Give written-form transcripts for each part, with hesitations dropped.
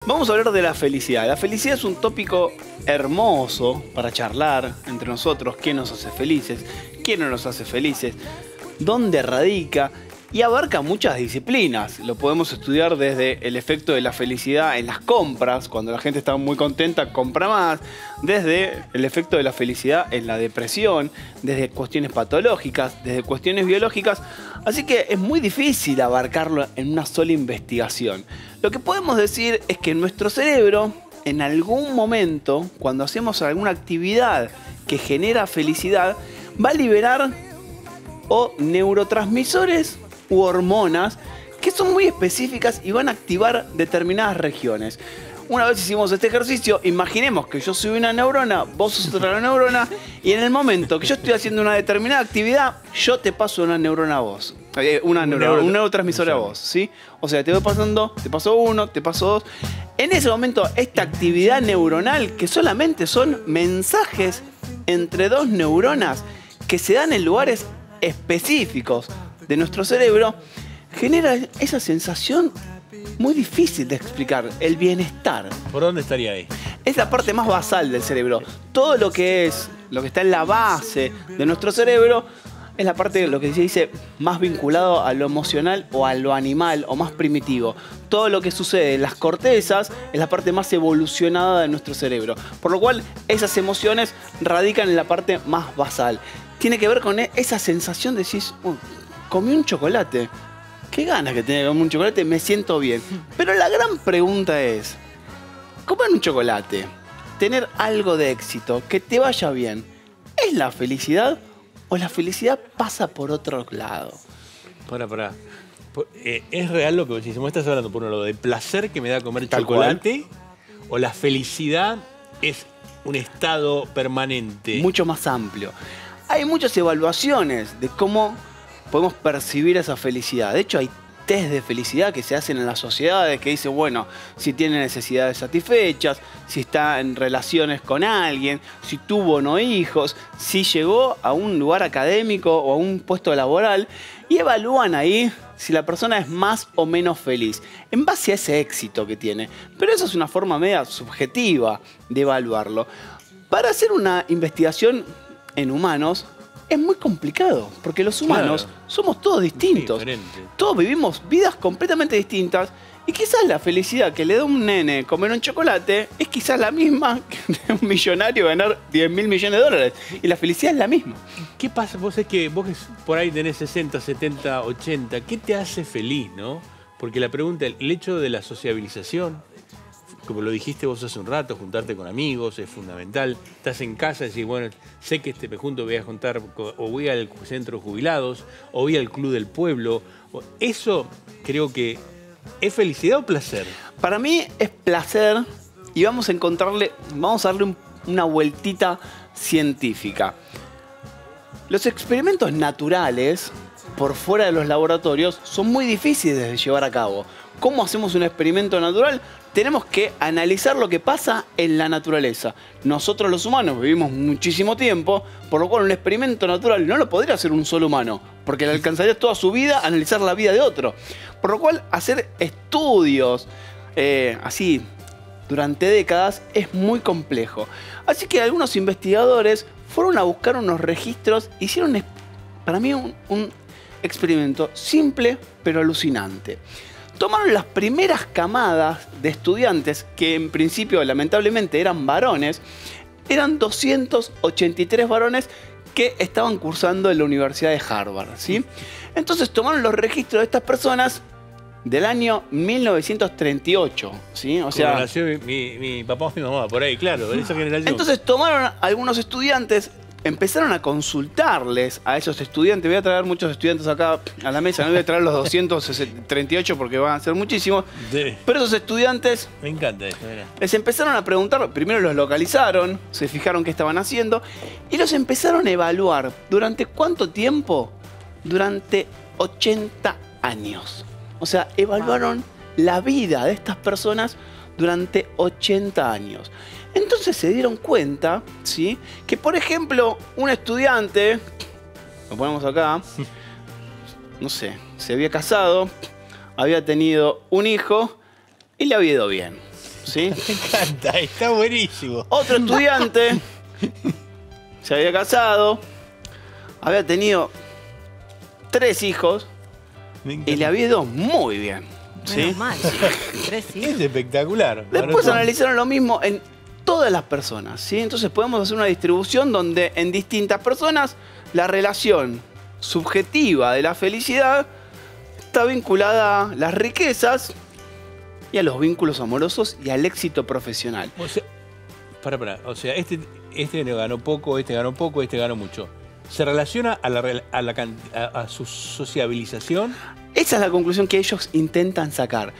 Vamos a hablar de la felicidad. La felicidad es un tópico hermoso para charlar entre nosotros. ¿Qué nos hace felices? ¿Qué no nos hace felices? ¿Dónde radica? Y abarca muchas disciplinas. Lo podemos estudiar desde el efecto de la felicidad en las compras. Cuando la gente está muy contenta, compra más. Desde el efecto de la felicidad en la depresión. Desde cuestiones patológicas, desde cuestiones biológicas. Así que es muy difícil abarcarlo en una sola investigación. Lo que podemos decir es que nuestro cerebro, en algún momento, cuando hacemos alguna actividad que genera felicidad, va a liberar o neurotransmisores u hormonas que son muy específicas y van a activar determinadas regiones. Una vez hicimos este ejercicio, imaginemos que yo soy una neurona, vos sos otra neurona, y en el momento que yo estoy haciendo una determinada actividad, yo te paso una neurona a vos. Un neurotransmisor a vos, ¿sí? O sea, te voy pasando, te paso uno, te paso dos. En ese momento, esta actividad neuronal, que solamente son mensajes entre dos neuronas que se dan en lugares específicos de nuestro cerebro, genera esa sensación muy difícil de explicar, el bienestar. ¿Por dónde estaría ahí? Es la parte más basal del cerebro. Todo lo que está en la base de nuestro cerebro es la parte, lo que se dice, más vinculado a lo emocional o a lo animal o más primitivo. Todo lo que sucede en las cortezas es la parte más evolucionada de nuestro cerebro. Por lo cual, esas emociones radican en la parte más basal. Tiene que ver con esa sensación de decir, comí un chocolate. Qué ganas que tengo de comer un chocolate, me siento bien. Pero la gran pregunta es, comer un chocolate, tener algo de éxito, que te vaya bien, ¿es la felicidad o la felicidad pasa por otro lado? Pará. ¿Es real lo que vos decís? ¿Me estás hablando por un lado de placer que me da comer Tal chocolate? ¿O la felicidad es un estado permanente? Mucho más amplio. Hay muchas evaluaciones de cómo podemos percibir esa felicidad. De hecho, hay test de felicidad que se hacen en las sociedades que dicen, bueno, si tiene necesidades satisfechas, si está en relaciones con alguien, si tuvo o no hijos, si llegó a un lugar académico o a un puesto laboral, y evalúan ahí si la persona es más o menos feliz, en base a ese éxito que tiene. Pero eso es una forma media subjetiva de evaluarlo. Para hacer una investigación en humanos, es muy complicado, porque los humanos somos todos distintos. Todos vivimos vidas completamente distintas y quizás la felicidad que le da un nene comer un chocolate es quizás la misma que de un millonario ganar 10.000 millones de dólares. Y la felicidad es la misma. ¿Qué pasa? Vos por ahí tenés 60, 70, 80. ¿Qué te hace feliz, no? Porque la pregunta, el hecho de la sociabilización, como lo dijiste vos hace un rato, juntarte con amigos es fundamental. Estás en casa y decís, bueno, sé que me junto, voy a juntar, o voy al centro de jubilados, o voy al club del pueblo. Eso creo que es felicidad o placer. Para mí es placer y vamos a darle una vueltita científica. Los experimentos naturales, por fuera de los laboratorios, son muy difíciles de llevar a cabo. ¿Cómo hacemos un experimento natural? Tenemos que analizar lo que pasa en la naturaleza. Nosotros los humanos vivimos muchísimo tiempo, por lo cual un experimento natural no lo podría hacer un solo humano, porque le alcanzaría toda su vida a analizar la vida de otro. Por lo cual hacer estudios así durante décadas es muy complejo. Así que algunos investigadores fueron a buscar unos registros, hicieron para mí un experimento simple pero alucinante. Tomaron las primeras camadas de estudiantes, que en principio lamentablemente eran varones, eran 283 varones que estaban cursando en la Universidad de Harvard, ¿sí? Entonces tomaron los registros de estas personas del año 1938, ¿sí? O sea, nació mi papá o mi mamá, por ahí, claro, de esa generación. Entonces tomaron algunos estudiantes, empezaron a consultarles a esos estudiantes. Voy a traer muchos estudiantes acá a la mesa, no voy a traer los 238 porque van a ser muchísimos. Sí. Pero esos estudiantes, me encanta esto, mira, les empezaron a preguntar, primero los localizaron, se fijaron qué estaban haciendo y los empezaron a evaluar. ¿Durante cuánto tiempo? Durante 80 años. O sea, evaluaron la vida de estas personas durante 80 años. Entonces se dieron cuenta, ¿sí?, que, por ejemplo, un estudiante, lo ponemos acá, no sé, se había casado, había tenido un hijo y le había ido bien. ¿sí? Me encanta, está buenísimo. Otro estudiante se había casado, había tenido 3 hijos Me y encanta. le había ido muy bien. ¿sí? Menos mal. 3 hijos. Es espectacular. Después Ahora- analizaron lo mismo en todas las personas. ¿sí? Entonces podemos hacer una distribución donde en distintas personas la relación subjetiva de la felicidad está vinculada a las riquezas y a los vínculos amorosos y al éxito profesional. O sea, para. O sea, este ganó poco, este ganó poco, este ganó mucho. ¿Se relaciona a su sociabilización? Esa es la conclusión que ellos intentan sacar.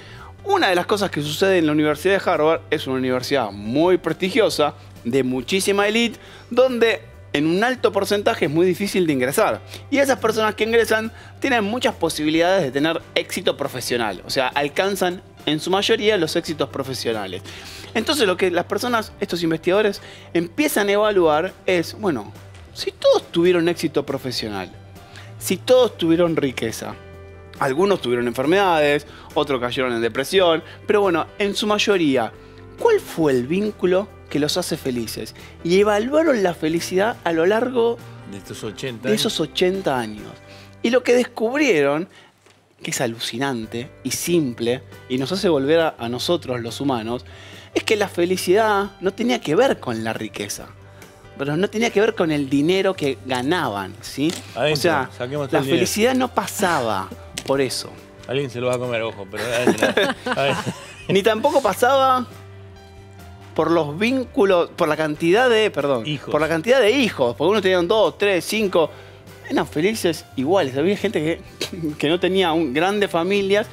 Una de las cosas que sucede en la Universidad de Harvard es una universidad muy prestigiosa, de muchísima élite, donde en un alto porcentaje es muy difícil de ingresar. Y esas personas que ingresan tienen muchas posibilidades de tener éxito profesional. O sea, alcanzan en su mayoría los éxitos profesionales. Entonces lo que las personas, estos investigadores, empiezan a evaluar es, bueno, si todos tuvieron éxito profesional, si todos tuvieron riqueza, algunos tuvieron enfermedades, otros cayeron en depresión, pero bueno, en su mayoría, ¿cuál fue el vínculo que los hace felices? Y evaluaron la felicidad a lo largo De estos 80 de años. esos 80 años. Y lo que descubrieron, que es alucinante y simple, y nos hace volver a nosotros los humanos, es que la felicidad no tenía que ver con la riqueza, pero no tenía que ver con el dinero que ganaban, ¿sí? Adentro, o sea, saquemos todo la el dinero. felicidad no pasaba por eso. Alguien se lo va a comer, ojo, pero adentro. A ver. Ni tampoco pasaba por los vínculos, por la cantidad de, Hijos. por la cantidad de hijos, porque unos tenían 2, 3, 5, eran felices iguales. Había gente que no tenía grandes familias,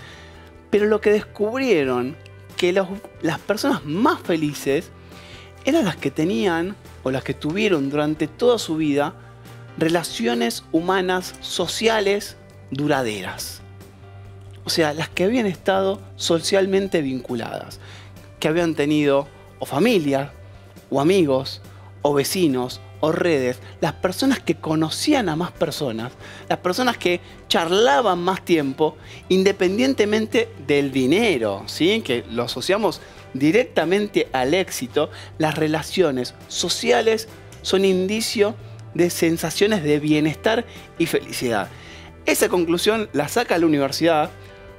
pero lo que descubrieron, que las personas más felices eran las que tenían o las que tuvieron durante toda su vida relaciones humanas sociales duraderas. O sea, las que habían estado socialmente vinculadas, que habían tenido o familia, o amigos, o vecinos, o redes, las personas que conocían a más personas, las personas que charlaban más tiempo, independientemente del dinero, ¿sí? Que lo asociamos directamente al éxito. Las relaciones sociales son indicio de sensaciones de bienestar y felicidad. Esa conclusión la saca la universidad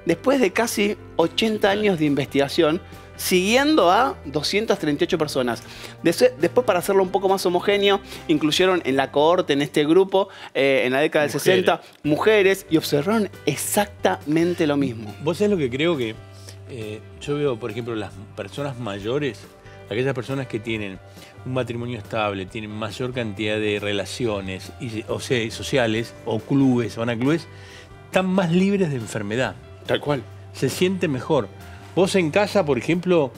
después de casi 80 años de investigación, siguiendo a 238 personas. Después, para hacerlo un poco más homogéneo, incluyeron en la cohorte, en este grupo, en la década del 60, mujeres, y observaron exactamente lo mismo. Vos sabés lo que creo que yo veo, por ejemplo, las personas mayores, aquellas personas que tienen un matrimonio estable, tienen mayor cantidad de relaciones, o sea, sociales, o clubes, van a clubes, están más libres de enfermedad. Tal cual. Se siente mejor. Vos en casa, por ejemplo,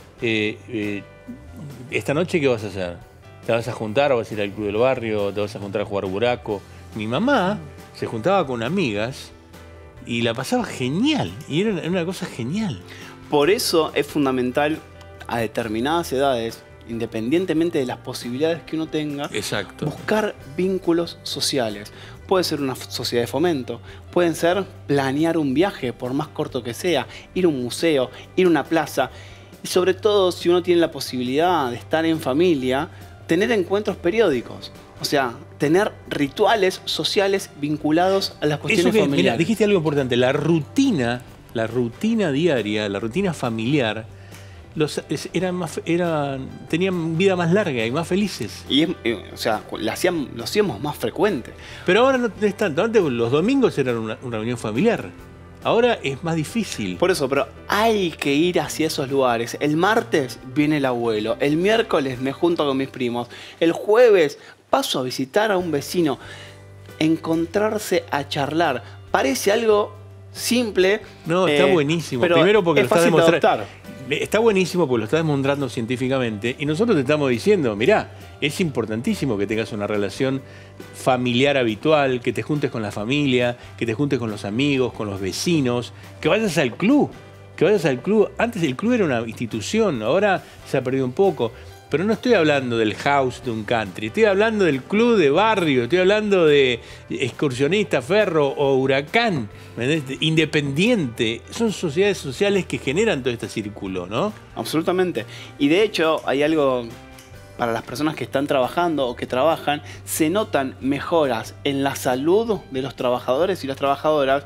esta noche, ¿qué vas a hacer? ¿Te vas a juntar o vas a ir al club del barrio? ¿Te vas a juntar a jugar buraco? Mi mamá se juntaba con amigas y la pasaba genial. Y era una cosa genial. Por eso es fundamental a determinadas edades, independientemente de las posibilidades que uno tenga, Exacto. buscar vínculos sociales. Puede ser una sociedad de fomento, pueden ser planear un viaje, por más corto que sea, ir a un museo, ir a una plaza. Y sobre todo, si uno tiene la posibilidad de estar en familia, tener encuentros periódicos. O sea, tener rituales sociales vinculados a las cuestiones Mirá, familiares. dijiste algo importante. La rutina diaria, la rutina familiar, tenían vida más larga y más felices. Y o sea, lo hacíamos más frecuente. Pero ahora no es tanto. Antes los domingos eran una reunión familiar. Ahora es más difícil. Por eso, pero hay que ir hacia esos lugares. El martes viene el abuelo, el miércoles me junto con mis primos, el jueves paso a visitar a un vecino. Encontrarse a charlar. Parece algo simple. No, está buenísimo. Pero Primero porque es lo está fácil de demostrando. adoptar. Está buenísimo porque lo está demostrando científicamente y nosotros te estamos diciendo, mirá, es importantísimo que tengas una relación familiar habitual, que te juntes con la familia, que te juntes con los amigos, con los vecinos, que vayas al club, Antes el club era una institución, ahora se ha perdido un poco. pero no estoy hablando del house de un country, estoy hablando del club de barrio, estoy hablando de excursionista, ferro o huracán, independiente. Son sociedades sociales que generan todo este círculo, ¿no? Absolutamente. Y de hecho hay algo para las personas que están trabajando o que trabajan, se notan mejoras en la salud de los trabajadores y las trabajadoras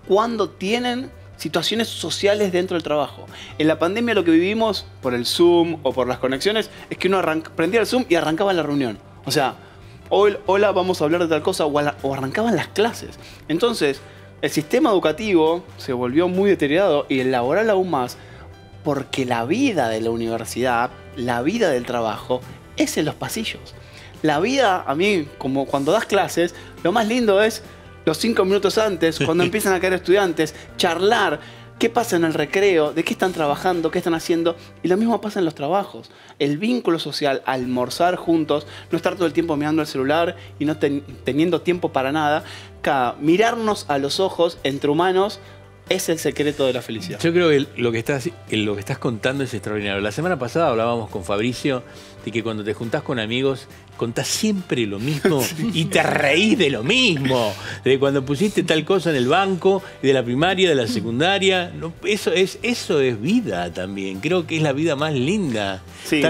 cuando tienen situaciones sociales dentro del trabajo. En la pandemia lo que vivimos por el Zoom o por las conexiones es que uno prendía el Zoom y arrancaba la reunión. O sea, hola, vamos a hablar de tal cosa, o arrancaban las clases. Entonces, el sistema educativo se volvió muy deteriorado y el laboral aún más, porque la vida de la universidad, la vida del trabajo, es en los pasillos. La vida, a mí, como cuando das clases, lo más lindo es los 5 minutos antes, cuando empiezan a caer estudiantes, charlar, qué pasa en el recreo, de qué están trabajando, qué están haciendo. Y lo mismo pasa en los trabajos. El vínculo social, almorzar juntos, no estar todo el tiempo mirando el celular y no teniendo tiempo para nada. Mirarnos a los ojos entre humanos es el secreto de la felicidad. Yo creo que lo que estás contando es extraordinario. La semana pasada hablábamos con Fabricio de que cuando te juntás con amigos contás siempre lo mismo y te reís de lo mismo. De cuando pusiste tal cosa en el banco, de la primaria, de la secundaria. No, eso es vida también. Creo que es la vida más linda. Sí.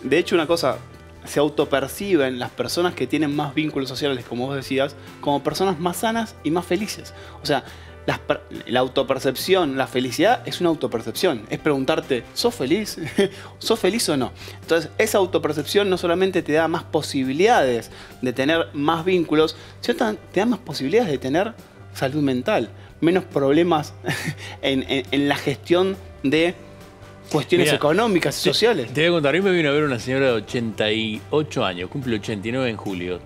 De hecho, una cosa, se autoperciben las personas que tienen más vínculos sociales, como vos decías, como personas más sanas y más felices. O sea, la autopercepción, la felicidad es una autopercepción. Es preguntarte, ¿sos feliz? ¿Sos feliz o no? Entonces, esa autopercepción no solamente te da más posibilidades de tener más vínculos, sino te da más posibilidades de tener salud mental, menos problemas en la gestión de cuestiones económicas y sociales. Te voy a contar, a mí me vino a ver una señora de 88 años, cumple 89 en julio.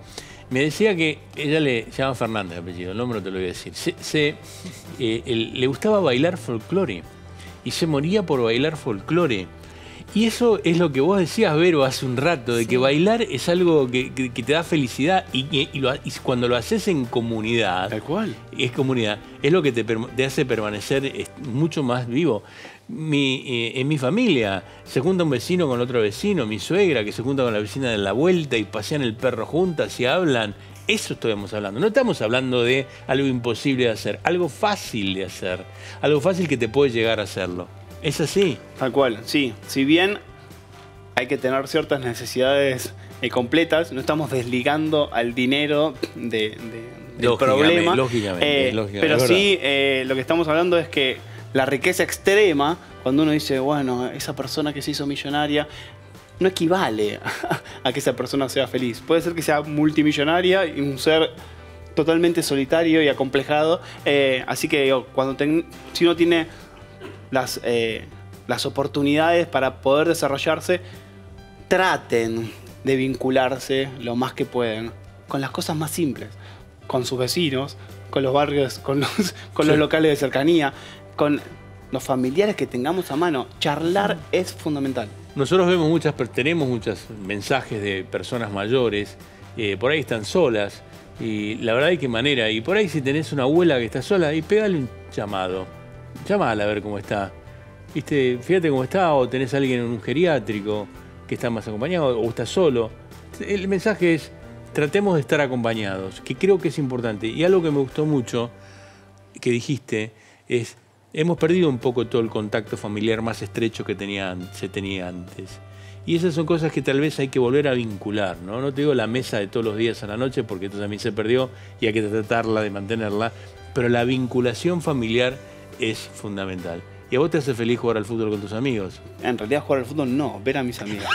Me decía que ella se llama Fernández, apellido, el nombre no te lo voy a decir. Le gustaba bailar folclore y se moría por bailar folclore. Y eso es lo que vos decías, Vero, hace un rato, de que bailar es algo que te da felicidad y cuando lo haces en comunidad. Tal cual. Es comunidad. Es lo que te hace permanecer mucho más vivo. En mi familia se junta un vecino con otro vecino, mi suegra que se junta con la vecina de la vuelta y pasean el perro juntas y hablan. Eso estamos hablando. No estamos hablando de algo imposible de hacer, algo fácil de hacer, algo fácil que te puede llegar a hacerlo. ¿Es así? Tal cual, sí. Si bien hay que tener ciertas necesidades completas, no estamos desligando al dinero del problema. Lógicamente. Pero sí, lo que estamos hablando es que la riqueza extrema, cuando uno dice, bueno, esa persona que se hizo millonaria, no equivale a que esa persona sea feliz. Puede ser que sea multimillonaria y un ser totalmente solitario y acomplejado. Así que digo, si uno tiene las oportunidades para poder desarrollarse, traten de vincularse lo más que pueden con las cosas más simples, con sus vecinos, con los barrios, con los locales de cercanía, con los familiares que tengamos a mano. Charlar es fundamental. Nosotros tenemos muchos mensajes de personas mayores, por ahí están solas, y la verdad, qué manera. Y por ahí si tenés una abuela que está sola, y pegale un llamado. Llamala a ver cómo está. ¿Viste? Fíjate cómo está, o tenés a alguien en un geriátrico que está más acompañado, o está solo. El mensaje es, tratemos de estar acompañados, que creo que es importante. Y algo que me gustó mucho, que dijiste, es, hemos perdido un poco todo el contacto familiar más estrecho que se tenía antes. Y esas son cosas que tal vez hay que volver a vincular, ¿no? No te digo la mesa de todos los días a la noche, porque esto también se perdió y hay que tratarla de mantenerla, pero la vinculación familiar es fundamental. ¿Y a vos te hace feliz jugar al fútbol con tus amigos? En realidad jugar al fútbol no, ver a mis amigas.